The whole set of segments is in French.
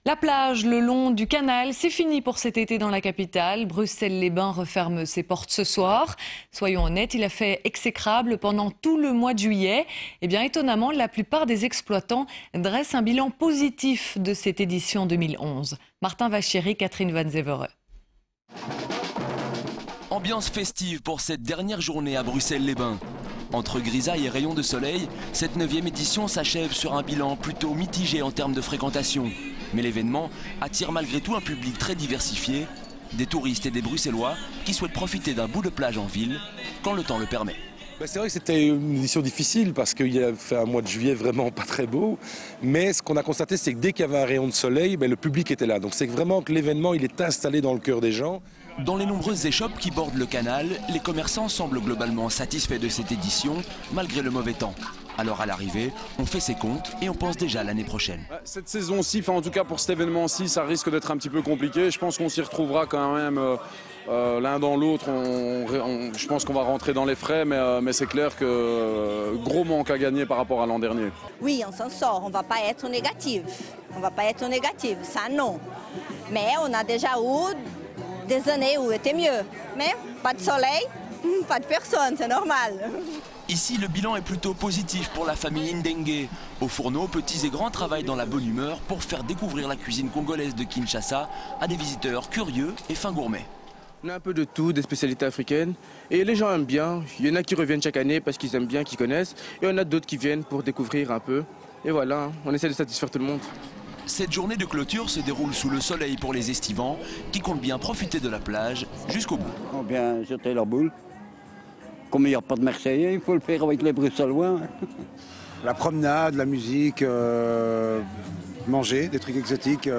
La plage le long du canal, c'est fini pour cet été dans la capitale. Bruxelles-les-Bains referme ses portes ce soir. Soyons honnêtes, il a fait exécrable pendant tout le mois de juillet. Eh bien, étonnamment, la plupart des exploitants dressent un bilan positif de cette édition 2011. Martin Vachéry, Catherine Van Zevere. Ambiance festive pour cette dernière journée à Bruxelles-les-Bains. Entre grisailles et rayons de soleil, cette 9e édition s'achève sur un bilan plutôt mitigé en termes de fréquentation. Mais l'événement attire malgré tout un public très diversifié, des touristes et des Bruxellois qui souhaitent profiter d'un bout de plage en ville quand le temps le permet. C'est vrai que c'était une édition difficile parce qu'il a fait un mois de juillet vraiment pas très beau. Mais ce qu'on a constaté, c'est que dès qu'il y avait un rayon de soleil, le public était là. Donc c'est vraiment que l'événement il est installé dans le cœur des gens. Dans les nombreuses échoppes qui bordent le canal, les commerçants semblent globalement satisfaits de cette édition, malgré le mauvais temps. Alors à l'arrivée, on fait ses comptes et on pense déjà à l'année prochaine. Cette saison-ci, en tout cas pour cet événement-ci, ça risque d'être un petit peu compliqué. Je pense qu'on s'y retrouvera quand même l'un dans l'autre. Je pense qu'on va rentrer dans les frais, mais c'est clair que gros manque à gagner par rapport à l'an dernier. Oui, on s'en sort, on ne va pas être négatif. On ne va pas être négatif, ça non. Mais on a déjà eu des années où c'était mieux. Mais pas de soleil, pas de personne, c'est normal. Ici, le bilan est plutôt positif pour la famille Ndengue. Au fourneau, petits et grands travaillent dans la bonne humeur pour faire découvrir la cuisine congolaise de Kinshasa à des visiteurs curieux et fins gourmets. On a un peu de tout, des spécialités africaines. Et les gens aiment bien. Il y en a qui reviennent chaque année parce qu'ils aiment bien, qu'ils connaissent. Et on a d'autres qui viennent pour découvrir un peu. Et voilà, on essaie de satisfaire tout le monde. Cette journée de clôture se déroule sous le soleil pour les estivants qui comptent bien profiter de la plage jusqu'au bout. On vient jeter leur boule. Comme il n'y a pas de Marseillais, il faut le faire avec les Bruxellois. La promenade, la musique, manger, des trucs exotiques,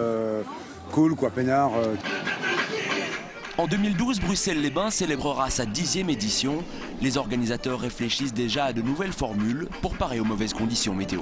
cool quoi, peinard. En 2012, Bruxelles-les-Bains célébrera sa 10e édition. Les organisateurs réfléchissent déjà à de nouvelles formules pour parer aux mauvaises conditions météo.